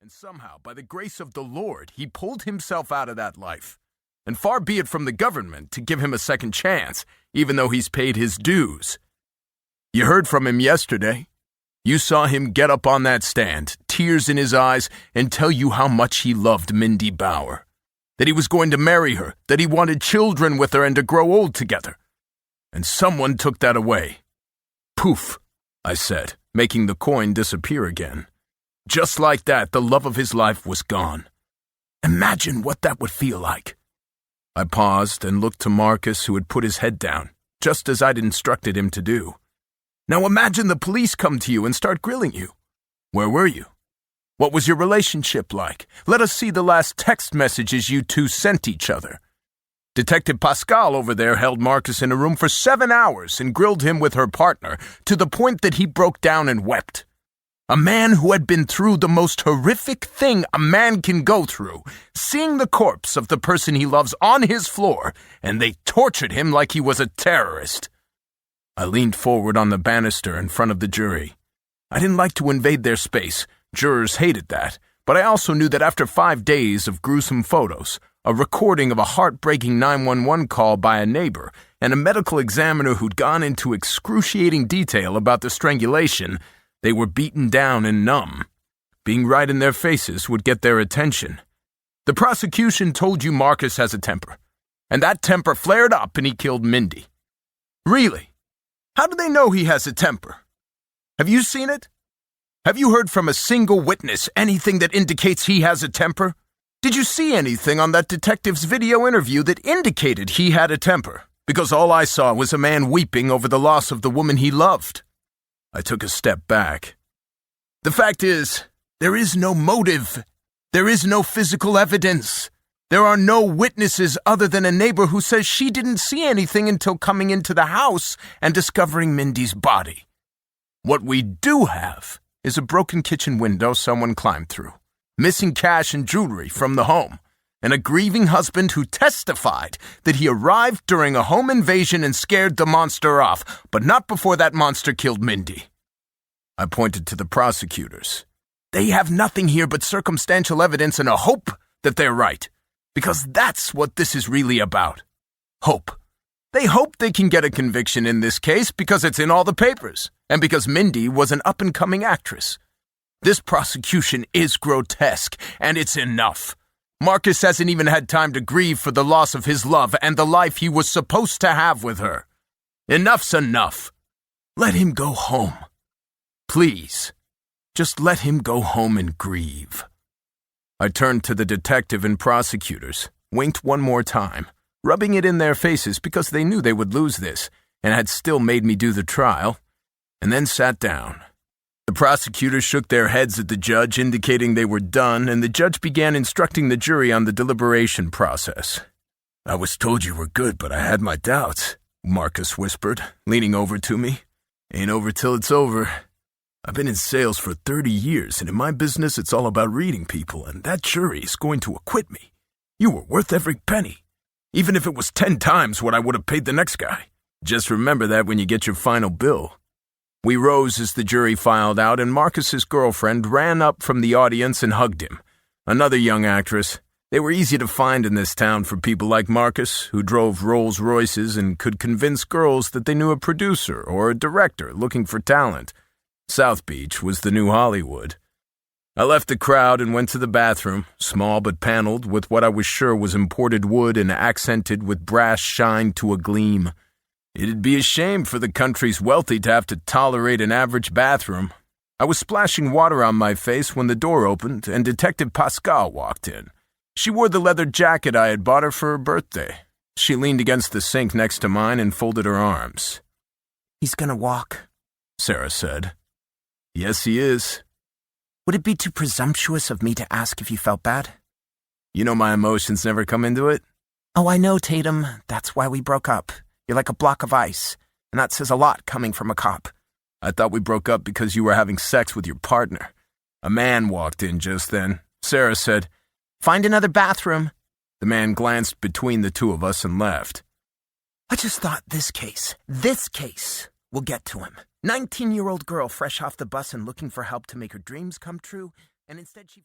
And somehow, by the grace of the Lord, he pulled himself out of that life. And far be it from the government to give him a second chance, even though he's paid his dues. You heard from him yesterday. You saw him get up on that stand, tears in his eyes, and tell you how much he loved Mindy Bauer. That he was going to marry her, that he wanted children with her and to grow old together. And someone took that away. Poof, I said, making the coin disappear again. Just like that, the love of his life was gone. Imagine what that would feel like. I paused and looked to Marcus, who had put his head down, just as I'd instructed him to do. Now imagine the police come to you and start grilling you. Where were you? What was your relationship like? Let us see the last text messages you two sent each other. Detective Pascal over there held Marcus in a room for 7 hours and grilled him with her partner to the point that he broke down and wept. A man who had been through the most horrific thing a man can go through, seeing the corpse of the person he loves on his floor, and they tortured him like he was a terrorist. I leaned forward on the banister in front of the jury. I didn't like to invade their space. Jurors hated that. But I also knew that after 5 days of gruesome photos, a recording of a heartbreaking 911 call by a neighbor, and a medical examiner who'd gone into excruciating detail about the strangulation, they were beaten down and numb. Being right in their faces would get their attention. The prosecution told you Marcus has a temper. And that temper flared up and he killed Mindy. Really? How do they know he has a temper? Have you seen it? Have you heard from a single witness anything that indicates he has a temper? Did you see anything on that detective's video interview that indicated he had a temper? Because all I saw was a man weeping over the loss of the woman he loved. I took a step back. The fact is, there is no motive. There is no physical evidence. There are no witnesses other than a neighbor who says she didn't see anything until coming into the house and discovering Mindy's body. What we do have is a broken kitchen window someone climbed through, missing cash and jewelry from the home, and a grieving husband who testified that he arrived during a home invasion and scared the monster off, but not before that monster killed Mindy. I pointed to the prosecutors. They have nothing here but circumstantial evidence and a hope that they're right. Because that's what this is really about. Hope. They hope they can get a conviction in this case because it's in all the papers, and because Mindy was an up-and-coming actress. This prosecution is grotesque, and it's enough. Marcus hasn't even had time to grieve for the loss of his love and the life he was supposed to have with her. Enough's enough. Let him go home. Please, just let him go home and grieve. I turned to the detective and prosecutors, winked one more time, rubbing it in their faces because they knew they would lose this and had still made me do the trial, and then sat down. The prosecutors shook their heads at the judge, indicating they were done, and the judge began instructing the jury on the deliberation process. I was told you were good, but I had my doubts, Marcus whispered, leaning over to me. Ain't over till it's over. I've been in sales for 30 years, and in my business it's all about reading people, and that jury is going to acquit me. You were worth every penny, even if it was 10 times what I would have paid the next guy. Just remember that when you get your final bill. We rose as the jury filed out, and Marcus's girlfriend ran up from the audience and hugged him. Another young actress. They were easy to find in this town for people like Marcus, who drove Rolls Royces and could convince girls that they knew a producer or a director looking for talent. South Beach was the new Hollywood. I left the crowd and went to the bathroom, small but paneled with what I was sure was imported wood and accented with brass shine to a gleam. It'd be a shame for the country's wealthy to have to tolerate an average bathroom. I was splashing water on my face when the door opened and Detective Pascal walked in. She wore the leather jacket I had bought her for her birthday. She leaned against the sink next to mine and folded her arms. "He's gonna walk," Sarah said. "Yes, he is." "Would it be too presumptuous of me to ask if you felt bad?" You know my emotions never come into it. "Oh, I know, Tatum. That's why we broke up. You're like a block of ice, and that says a lot coming from a cop." I thought we broke up because you were having sex with your partner. A man walked in just then. Sarah said, "Find another bathroom." The man glanced between the two of us and left. "I just thought this case will get to him. 19-year-old girl fresh off the bus and looking for help to make her dreams come true, and instead she..."